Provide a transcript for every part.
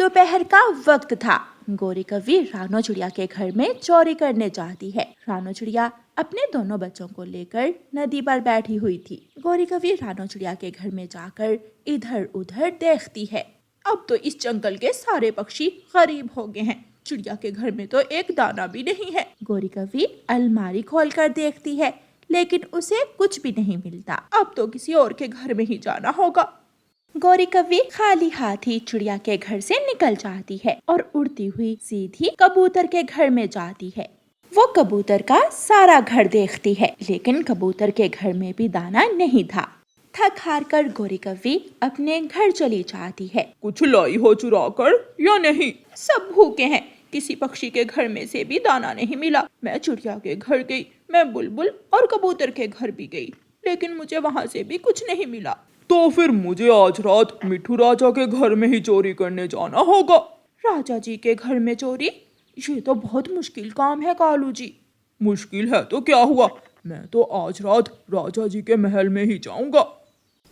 दोपहर का वक्त था। गोरी कौवी रानो चिड़िया के घर में चोरी करने जाती है। रानो चिड़िया अपने दोनों बच्चों को लेकर नदी पर बैठी हुई थी। गोरी कौवी रानो चिड़िया के घर में जाकर इधर उधर देखती है। अब तो इस जंगल के सारे पक्षी गरीब हो गए हैं। चिड़िया के घर में तो एक दाना भी नहीं है। गोरी कौवी अलमारी खोलकर देखती है, लेकिन उसे कुछ भी नहीं मिलता। अब तो किसी और के घर में ही जाना होगा। गोरी कौवी खाली हाथ ही चिड़िया के घर से निकल जाती है और उड़ती हुई सीधी कबूतर के घर में जाती है। वो कबूतर का सारा घर देखती है, लेकिन कबूतर के घर में भी दाना नहीं था। थक हार कर गोरी कौवी अपने घर चली जाती है। कुछ लाई हो चुरा कर या नहीं? सब भूखे हैं, किसी पक्षी के घर में से भी दाना नहीं मिला। मैं चिड़िया के घर गई, मैं बुलबुल और कबूतर के घर भी गई, लेकिन मुझे वहाँ से भी कुछ नहीं मिला। तो फिर मुझे आज रात मिठू राजा के घर में ही चोरी करने जाना होगा। राजा जी के घर में चोरी? ये तो बहुत मुश्किल काम है कालू जी। मुश्किल है तो क्या हुआ, मैं तो आज रात राजा जी के महल में ही जाऊंगा।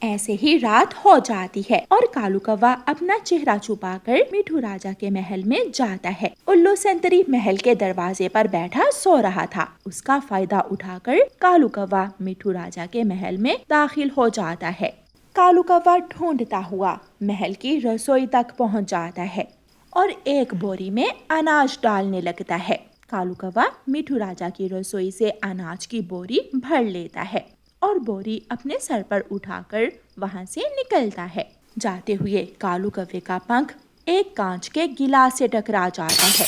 ऐसे ही रात हो जाती है और कालू कौवा अपना चेहरा छुपाकर मिठू राजा के महल में जाता है। उल्लू संतरी महल के दरवाजे पर बैठा सो रहा था। उसका फायदा उठाकर कालू कौवा मिठू राजा के महल में दाखिल हो जाता है। कालू कौवा ढूंढता हुआ महल की रसोई तक पहुंच जाता है और एक बोरी में अनाज डालने लगता है। कालू कौवा मिठू राजा की रसोई से अनाज की बोरी भर लेता है और बोरी अपने सर पर उठाकर वहां से निकलता है। जाते हुए कालू कौवे का पंख एक कांच के गिलास से टकरा जाता है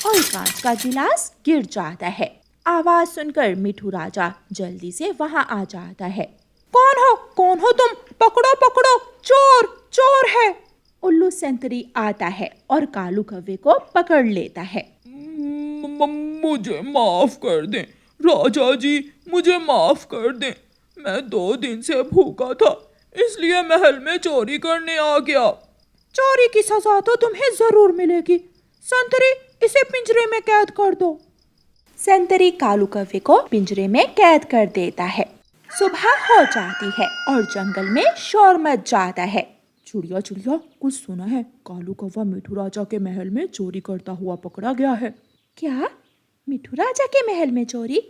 और कांच का गिलास गिर जाता है। आवाज सुनकर मिठू राजा जल्दी से वहां आ जाता है। कौन हो तुम? पकड़ो पकड़ो, चोर चोर है। उल्लू संतरी आता है और कालू कौवे को पकड़ लेता है। मुझे माफ कर दें राजा जी, मुझे माफ कर दें। मैं 2 दिन से भूखा था, इसलिए महल में चोरी करने आ गया। चोरी की सजा तो तुम्हें जरूर मिलेगी। संतरी, इसे पिंजरे में कैद कर दो। संतरी कालू कौवे को पिंजरे में कैद कर देता है। सुबह हो जाती है और जंगल में शोर मच जाता है। चिड़िया चिड़िया, कुछ सुना है? कालू कौवा मिठू राजा के महल में चोरी करता हुआ पकड़ा गया है। क्या? मिठू राजा के महल में चोरी?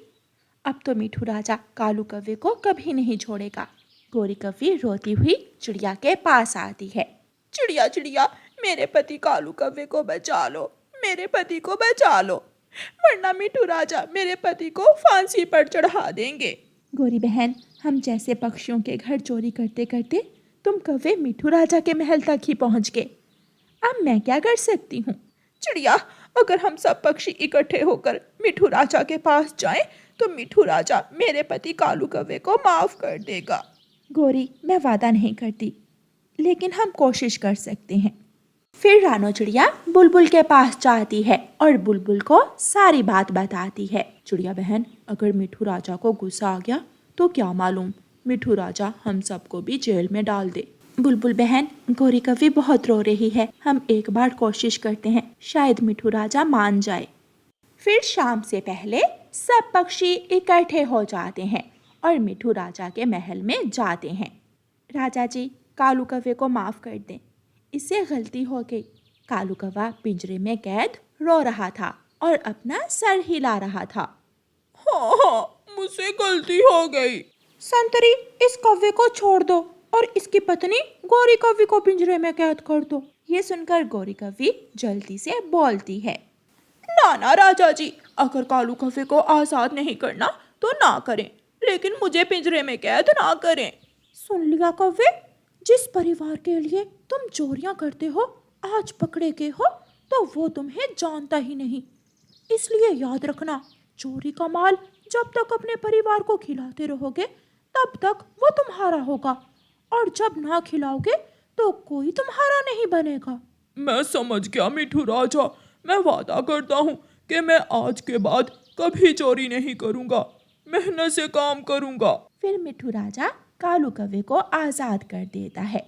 अब तो मिठू राजा कालू कौवे को कभी नहीं छोड़ेगा। गोरी कौवी रोती हुई चिड़िया के पास आती है। चिड़िया चिड़िया, मेरे पति कालू कौवे को बचा लो, मेरे पति को बचा लो, वरना मिठू राजा मेरे पति को फांसी पर चढ़ा देंगे। गोरी बहन, हम जैसे पक्षियों के घर चोरी करते करते तुम कौवे मिठू राजा के महल तक ही पहुंच गए। अब मैं क्या कर सकती हूँ? चिड़िया, अगर हम सब पक्षी इकट्ठे होकर मिठू राजा के पास जाएं, तो मिठू राजा मेरे पति कालू कौवे को माफ कर देगा। गोरी, मैं वादा नहीं करती, लेकिन हम कोशिश कर सकते हैं। फिर रानो चिड़िया बुलबुल के पास जाती है और बुलबुल को सारी बात बताती है। चिड़िया बहन, अगर मिठू राजा को गुस्सा आ गया तो क्या मालूम, मिठू राजा हम सबको भी जेल में डाल दे। बुलबुल बहन, गोरी कौवी बहुत रो रही है, हम एक बार कोशिश करते हैं, शायद मिठू राजा मान जाए। फिर शाम से पहले सब पक्षी इकट्ठे हो जाते हैं और मिठू राजा के महल में जाते हैं। राजा जी, कालू कौवे को माफ कर दें, इससे गलती हो गई। कालू कौवा पिंजरे में कैद रो रहा था और अपना सर हिला रहा था। हाँ, मुझसे गलती हो गई। संतरी, इस कौवे को छोड़ दो और इसकी पत्नी गोरी कौवी को पिंजरे में कैद कर दो। ये सुनकर गोरी कौवी जल्दी से बोलती है। ना राजा जी, अगर कालू कौवे को आजाद नहीं करना तो ना करें, लेकिन मुझे पिंजरे में कैद ना करें। सुन लिया कौवे, जिस परिवार के लिए तुम चोरियां करते हो, आज पकड़े गए हो तो वो तुम्हें जानता ही नहीं। इसलिए याद रखना, चोरी का माल जब तक अपने परिवार को खिलाते रहोगे तब तक वो तुम्हारा होगा, और जब ना खिलाओगे तो कोई तुम्हारा नहीं बनेगा। मैं समझ गया मिठू राजा, मैं वादा करता हूँ कि मैं आज के बाद कभी चोरी नहीं करूँगा, मेहनत से काम करूँगा। फिर मिठू राजा कालू कौवे को आजाद कर देता है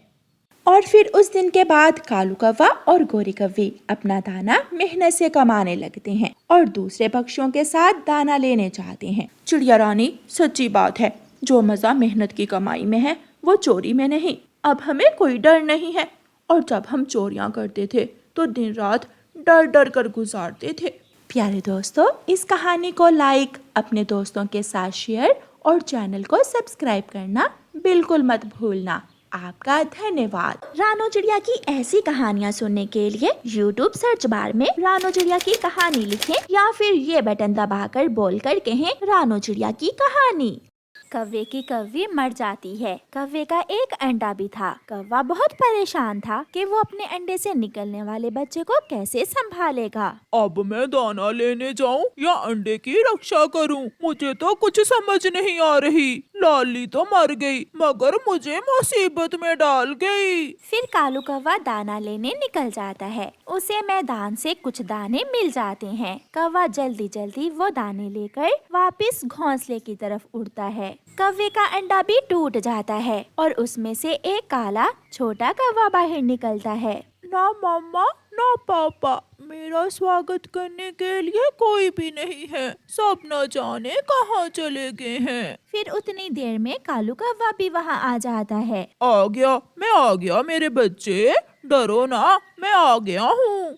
और फिर उस दिन के बाद कालू कौवा और गोरी कौवी अपना दाना मेहनत से कमाने लगते हैं और दूसरे पक्षियों के साथ दाना लेने जाते हैं। चिड़िया रानी, सच्ची बात है, जो मजा मेहनत की कमाई में है वो चोरी में नहीं। अब हमें कोई डर नहीं है, और जब हम चोरियां करते थे तो दिन रात डर डर कर गुजारते थे। प्यारे दोस्तों, इस कहानी को लाइक, अपने दोस्तों के साथ शेयर और चैनल को सब्सक्राइब करना बिल्कुल मत भूलना। आपका धन्यवाद। रानो चिड़िया की ऐसी कहानियाँ सुनने के लिए YouTube सर्च बार में रानो चिड़िया की कहानी लिखें या फिर ये बटन दबाकर बोलकर कहें रानो चिड़िया की कहानी। कौवे की कौवी मर जाती है। कौवे का एक अंडा भी था। कौवा बहुत परेशान था कि वो अपने अंडे से निकलने वाले बच्चे को कैसे संभालेगा। अब मैं दाना लेने जाऊं या अंडे की रक्षा करूं? मुझे तो कुछ समझ नहीं आ रही। लाली तो मर गई मगर मुझे मुसीबत में डाल गई। फिर कालू कौवा दाना लेने निकल जाता है। उसे मैदान से कुछ दाने मिल जाते हैं। कौवा जल्दी जल्दी वो दाने लेकर वापस घोंसले की तरफ उड़ता है। कौवे का अंडा भी टूट जाता है और उसमें से एक काला छोटा कौवा बाहर निकलता है। ना मम्मा ना पापा, मेरा स्वागत करने के लिए कोई भी नहीं है। सब न जाने कहाँ चले गए हैं। फिर उतनी देर में कालू कौवा भी वहाँ आ जाता है। आ गया, मैं आ गया मेरे बच्चे, डरो ना, मैं आ गया हूँ।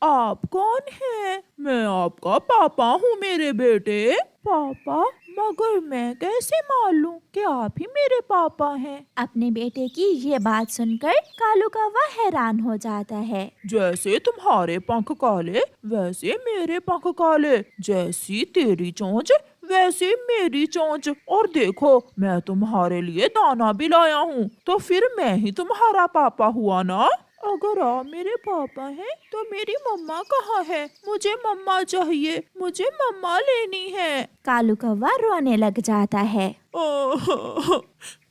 आप कौन हैं? मैं आपका पापा हूँ मेरे बेटे। पापा? मगर मैं कैसे मालूम कि आप ही मेरे पापा हैं? अपने बेटे की ये बात सुनकर कालू कौवा हैरान हो जाता है। जैसे तुम्हारे पंख काले वैसे मेरे पंख काले, जैसी तेरी चोंच वैसे मेरी चोंच, और देखो मैं तुम्हारे लिए दाना भी लाया हूँ, तो फिर मैं ही तुम्हारा पापा हुआ ना। अगर आप मेरे पापा हैं तो मेरी मम्मा कहाँ है? मुझे मम्मा चाहिए, मुझे मम्मा लेनी है। कालू कौवा रोने लग जाता है।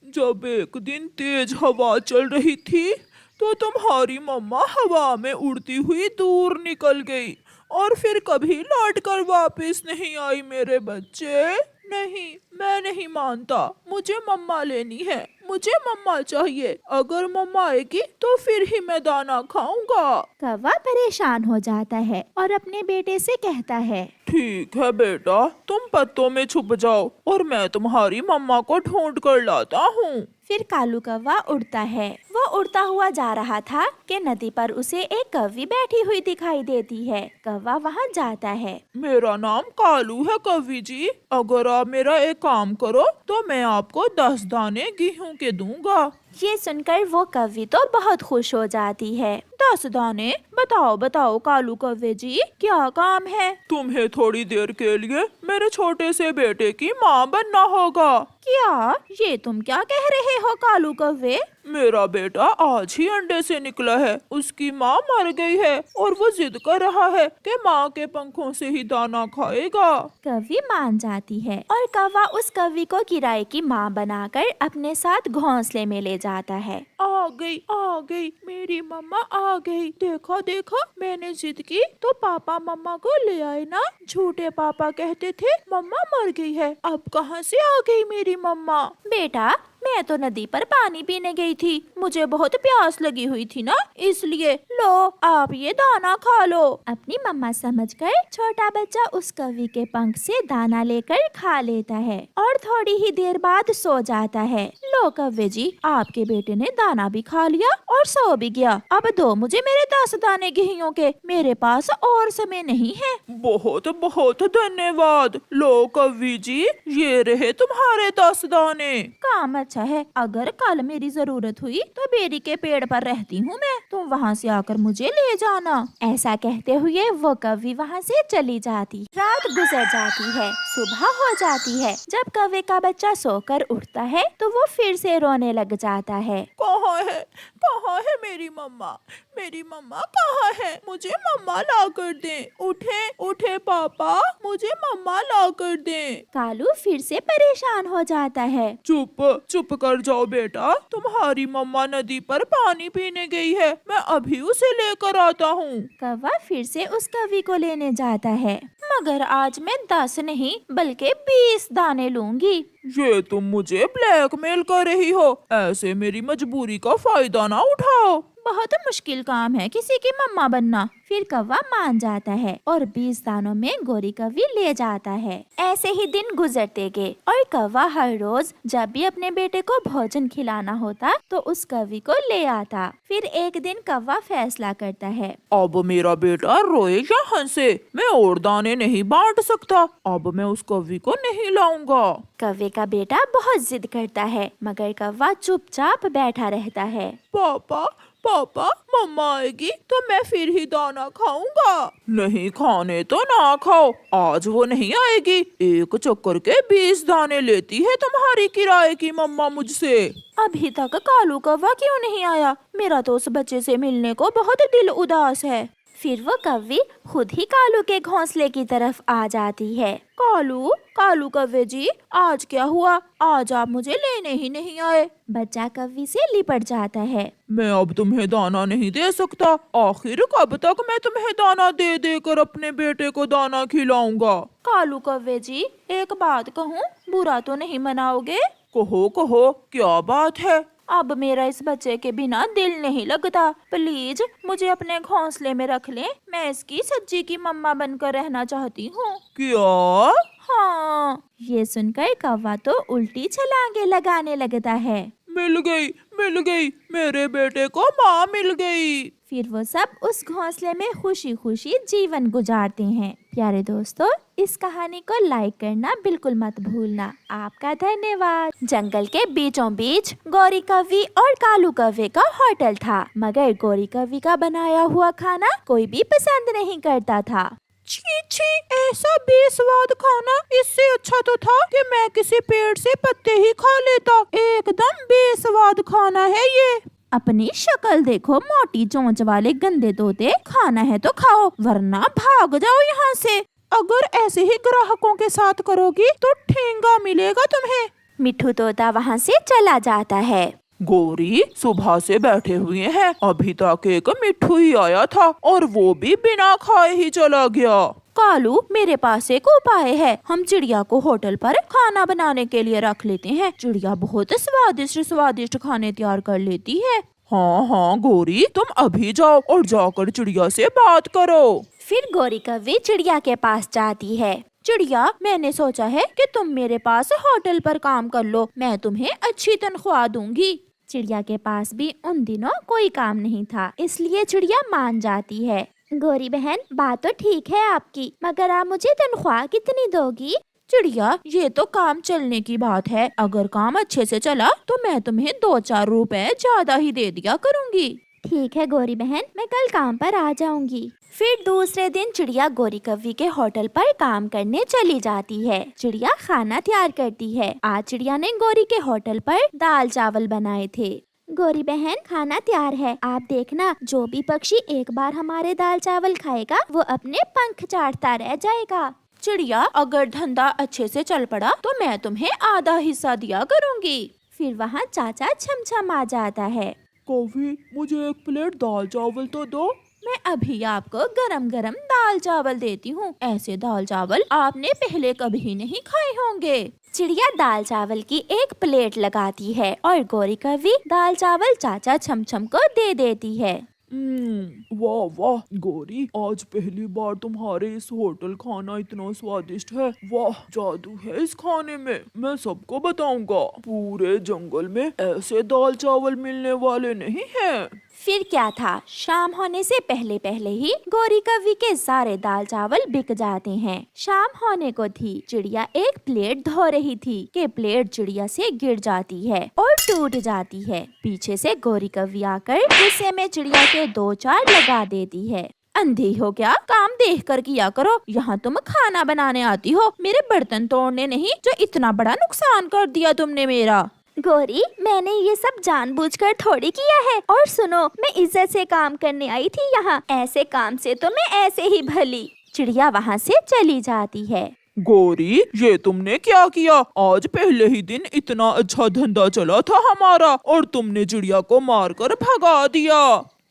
जब एक दिन तेज हवा चल रही थी तो तुम्हारी मम्मा हवा में उड़ती हुई दूर निकल गई और फिर कभी लौट कर वापस नहीं आई मेरे बच्चे। नहीं, मैं नहीं मानता, मुझे मम्मा लेनी है, मुझे मम्मा चाहिए। अगर मम्मा आएगी तो फिर ही मैं दाना खाऊंगा। कौवा परेशान हो जाता है और अपने बेटे से कहता है, ठीक है बेटा, तुम पत्तों में छुप जाओ और मैं तुम्हारी मम्मा को ढूंढ कर लाता हूँ। फिर कालू कौवा उड़ता है। वो उड़ता हुआ जा रहा था कि नदी पर उसे एक कौवी बैठी हुई दिखाई देती है। कौवा वहाँ जाता है। मेरा नाम कालू है कौवी जी, अगर आप मेरा एक काम करो तो मैं आपको 10 दाने गेहूं के दूंगा। ये सुनकर वो कौवी तो बहुत खुश हो जाती है। 10 दाने? बताओ कालू कौवे जी, क्या काम है? तुम्हें थोड़ी देर के लिए मेरे छोटे से बेटे की माँ बनना होगा। क्या? ये तुम क्या कह रहे हो कालू कौवे? मेरा बेटा आज ही अंडे से निकला है, उसकी माँ मर गई है और वो जिद कर रहा है कि माँ के पंखों से ही दाना खाएगा। कौवी मान जाती है और कौवा उस कौवी को किराए की माँ बनाकर अपने साथ घोंसले में ले जाता है। आ गई मेरी मम्मा आ गई। देखो देखो, मैंने जिद की तो पापा मम्मा को ले आए ना। झूठे पापा कहते थे मम्मा मर गई है, अब कहाँ से आ गई मेरी मम्मा? बेटा, मैं तो नदी पर पानी पीने गई थी, मुझे बहुत प्यास लगी हुई थी ना, इसलिए लो आप ये दाना खा लो। अपनी मम्मा समझकर छोटा बच्चा उस कौवी के पंख से दाना लेकर खा लेता है और थोड़ी ही देर बाद सो जाता है। लो कौवे जी, आपके बेटे ने दाना भी खा लिया और सो भी गया। अब दो मुझे मेरे 10 दाने गेहूं के, मेरे पास और समय नहीं है। बहुत बहुत धन्यवाद। लो कौवी जी, ये रहे तुम्हारे 10 दाने। काम अच्छा है, अगर कल मेरी जरूरत हुई तो बेरी के पेड़ पर रहती हूँ मैं, तुम वहाँ से आकर मुझे ले जाना। ऐसा कहते हुए वो कौवी वहाँ से चली जाती। रात गुजर जाती है, सुबह हो जाती है। जब कौवे का बच्चा सोकर उठता है तो वो फिर से रोने लग जाता है। कहाँ है मेरी मम्मा? मेरी मम्मा कहाँ है? मुझे मम्मा ला कर दे। उठे पापा, मुझे मम्मा ला कर दे। कालू फिर से परेशान हो जाता है। चुप कर जाओ बेटा, तुम्हारी मम्मा नदी पर पानी पीने गई है, मैं अभी उसे लेकर आता हूँ। कौवा फिर से उस कौवी को लेने जाता है, मगर आज मैं 10 नहीं बल्कि 20 दाने लूंगी। ये तुम मुझे ब्लैकमेल कर रही हो, ऐसे मेरी मजबूरी का फायदा ना उठाओ। बहुत मुश्किल काम है किसी की मम्मा बनना। फिर कौवा मान जाता है और 20 दानों में गोरी कौवी ले जाता है। ऐसे ही दिन गुजरते गए और कौवा हर रोज जब भी अपने बेटे को भोजन खिलाना होता तो उस कौवी को ले आता। फिर एक दिन कौवा फैसला करता है, अब मेरा बेटा रोए या हंसे, मैं और दाने नहीं बांट सकता। अब मैं उस कौवी को नहीं लाऊंगा। कौवे का बेटा बहुत जिद करता है मगर कौवा चुपचाप बैठा रहता है। पापा पापा, मम्मा आएगी तो मैं फिर ही दाना खाऊंगा। नहीं खाने तो ना खाओ, आज वो नहीं आएगी। एक चक्कर के 20 दाने लेती है तुम्हारी किराए की मम्मा मुझसे। अभी तक कालू कौवा क्यों नहीं आया? मेरा तो उस बच्चे से मिलने को बहुत दिल उदास है। फिर वो कौवी खुद ही कालू के घोंसले की तरफ आ जाती है। कालू कौवे जी, आज क्या हुआ? आज आप मुझे लेने ही नहीं आए। बच्चा कौवी से लिपट जाता है। मैं अब तुम्हें दाना नहीं दे सकता। आखिर कब तक मैं तुम्हें दाना दे दे कर अपने बेटे को दाना खिलाऊंगा? कालू कौवे जी, एक बात कहूँ, बुरा तो नहीं मनाओगे? कहो कहो, क्या बात है? अब मेरा इस बच्चे के बिना दिल नहीं लगता। प्लीज मुझे अपने घोंसले में रख लें। मैं इसकी सच्ची की मम्मा बनकर रहना चाहती हूँ। क्या? हाँ। ये सुनकर कौवा तो उल्टी छलांगे लगाने लगता है। मिल गई, मेरे बेटे को माँ मिल गई। फिर वो सब उस घोंसले में खुशी खुशी जीवन गुजारते हैं। प्यारे दोस्तों, इस कहानी को लाइक करना बिल्कुल मत भूलना। आपका धन्यवाद। जंगल के बीचों बीच गौरी कौवी और कालू कौवे का होटल था, मगर गौरी कौवी का बनाया हुआ खाना कोई भी पसंद नहीं करता था। छी छी, ऐसा बेस्वाद खाना। इससे अच्छा तो था कि मैं किसी पेड़ से पत्ते ही खा लेता। एकदम बेस्वाद खाना है ये। अपनी शक्ल देखो, मोटी चोंच वाले गंदे तोते। खाना है तो खाओ वरना भाग जाओ यहाँ से। अगर ऐसे ही ग्राहकों के साथ करोगी तो ठेंगा मिलेगा तुम्हें। मिट्ठू तोता वहाँ से चला जाता है। गौरी, सुबह से बैठे हुए हैं, अभी तक एक मिट्ठू ही आया था और वो भी बिना खाए ही चला गया। कालू, मेरे पास एक उपाय है। हम चिड़िया को होटल पर खाना बनाने के लिए रख लेते हैं। चिड़िया बहुत स्वादिष्ट खाने तैयार कर लेती है। हाँ गौरी, तुम अभी जाओ और जाकर चिड़िया से बात करो। फिर गौरी कौवी चिड़िया के पास जाती है। चिड़िया, मैंने सोचा है कि तुम मेरे पास होटल पर काम कर लो, मैं तुम्हें अच्छी तनख्वाह दूंगी। चिड़िया के पास भी उन दिनों कोई काम नहीं था, इसलिए चिड़िया मान जाती है। गौरी बहन, बात तो ठीक है आपकी, मगर आप मुझे तनख्वाह कितनी दोगी? चिड़िया, ये तो काम चलने की बात है। अगर काम अच्छे से चला तो मैं तुम्हें 2-4 रुपए ज्यादा ही दे दिया करूँगी। ठीक है गौरी बहन, मैं कल काम पर आ जाऊंगी। फिर दूसरे दिन चिड़िया गौरी कौवी के होटल पर काम करने चली जाती है। चिड़िया खाना तैयार करती है। आज चिड़िया ने गौरी के होटल पर दाल चावल बनाए थे। गौरी बहन, खाना तैयार है, आप देखना, जो भी पक्षी एक बार हमारे दाल चावल खाएगा वो अपने पंख चाटता रह जाएगा। चिड़िया, अगर धंधा अच्छे से चल पड़ा तो मैं तुम्हें आधा हिस्सा दिया करूँगी। फिर वहाँ चाचा छमछम आ जाता है। कौवी, मुझे एक प्लेट दाल चावल तो दो। मैं अभी आपको गरम गरम दाल चावल देती हूँ। ऐसे दाल चावल आपने पहले कभी नहीं खाए होंगे। चिड़िया दाल चावल की एक प्लेट लगाती है और गौरी कौवी दाल चावल चाचा छमछम को दे देती है। वाह वाह गौरी, आज पहली बार तुम्हारे इस होटल खाना इतना स्वादिष्ट है। वाह, जादू है इस खाने में। मैं सबको बताऊंगा, पूरे जंगल में ऐसे दाल चावल मिलने वाले नहीं हैं। फिर क्या था, शाम होने से पहले पहले ही गौरी कौवी के सारे दाल चावल बिक जाते हैं। शाम होने को थी, चिड़िया एक प्लेट धो रही थी कि प्लेट चिड़िया से गिर जाती है और टूट जाती है। पीछे से गौरी कौवी आकर गुस्से में चिड़िया के 2-4 लगा देती है। अंधी हो क्या? काम देख कर किया करो। यहाँ तुम खाना बनाने आती हो, मेरे बर्तन तोड़ने नहीं, जो इतना बड़ा नुकसान कर दिया तुमने मेरा। गौरी, मैंने ये सब जानबूझकर थोड़ी किया है। और सुनो, मैं इज्जत से काम करने आई थी यहाँ, ऐसे काम से तो मैं ऐसे ही भली। चिड़िया वहाँ से चली जाती है। गौरी, ये तुमने क्या किया? आज पहले ही दिन इतना अच्छा धंधा चला था हमारा और तुमने चिड़िया को मारकर भगा दिया।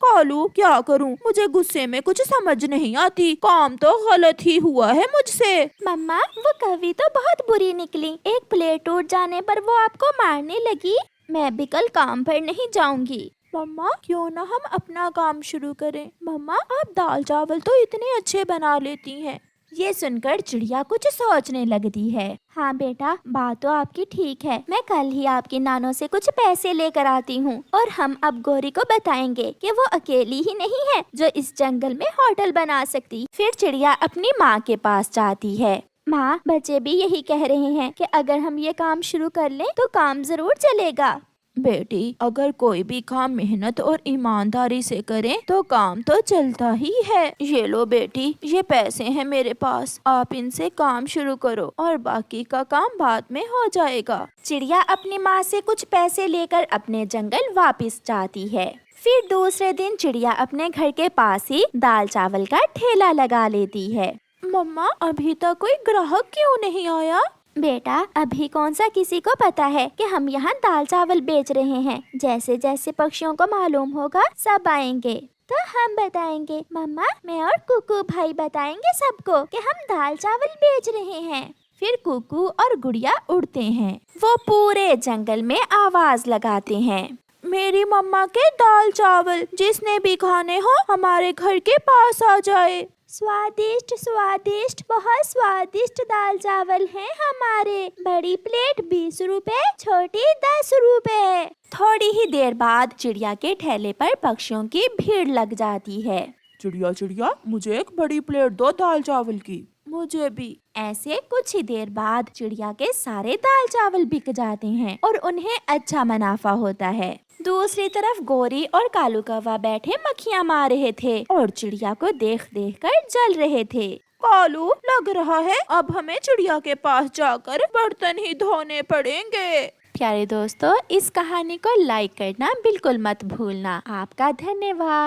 कालू, क्या करूं? मुझे गुस्से में कुछ समझ नहीं आती। काम तो गलत ही हुआ है मुझसे। मम्मा, वो कौवी तो बहुत बुरी निकली। एक प्लेट टूट जाने पर वो आपको मारने लगी। मैं भी कल काम पर नहीं जाऊंगी। मम्मा क्यों ना हम अपना काम शुरू करें। मम्मा आप दाल चावल तो इतने अच्छे बना लेती हैं। ये सुनकर चिड़िया कुछ सोचने लगती है। हाँ बेटा, बात तो आपकी ठीक है। मैं कल ही आपकी नानों से कुछ पैसे लेकर आती हूँ और हम अब गौरी को बताएंगे कि वो अकेली ही नहीं है जो इस जंगल में होटल बना सकती। फिर चिड़िया अपनी माँ के पास जाती है। माँ, बच्चे भी यही कह रहे हैं कि अगर हम ये काम शुरू कर लें तो काम जरूर चलेगा। बेटी, अगर कोई भी काम मेहनत और ईमानदारी से करें तो काम तो चलता ही है। ये लो बेटी, ये पैसे हैं मेरे पास, आप इनसे काम शुरू करो और बाकी का काम बाद में हो जाएगा। चिड़िया अपनी माँ से कुछ पैसे लेकर अपने जंगल वापस जाती है। फिर दूसरे दिन चिड़िया अपने घर के पास ही दाल चावल का ठेला लगा लेती है। मम्मा, अभी तक कोई ग्राहक क्यों नहीं आया? बेटा, अभी कौन सा किसी को पता है कि हम यहाँ दाल चावल बेच रहे हैं। जैसे जैसे पक्षियों को मालूम होगा सब आएंगे तो हम बताएंगे। मम्मा, मैं और कुकू भाई बताएंगे सबको कि हम दाल चावल बेच रहे हैं। फिर कुकू और गुड़िया उड़ते हैं। वो पूरे जंगल में आवाज लगाते हैं। मेरी मम्मा के दाल चावल, जिसने भी खाने हो हमारे घर के पास आ जाए। स्वादिष्ट स्वादिष्ट, बहुत स्वादिष्ट दाल चावल हैं हमारे। बड़ी प्लेट 20 रुपए, छोटी 10 रुपए। थोड़ी ही देर बाद चिड़िया के ठेले पर पक्षियों की भीड़ लग जाती है। चिड़िया चिड़िया, मुझे एक बड़ी प्लेट दो दाल चावल की। मुझे भी। ऐसे कुछ ही देर बाद चिड़िया के सारे दाल चावल बिक जाते हैं और उन्हें अच्छा मुनाफा होता है। दूसरी तरफ गोरी और कालू कौवा बैठे मक्खियाँ मार रहे थे और चिड़िया को देख देख कर जल रहे थे। कालू, लग रहा है अब हमें चिड़िया के पास जाकर बर्तन ही धोने पड़ेंगे। प्यारे दोस्तों, इस कहानी को लाइक करना बिल्कुल मत भूलना। आपका धन्यवाद।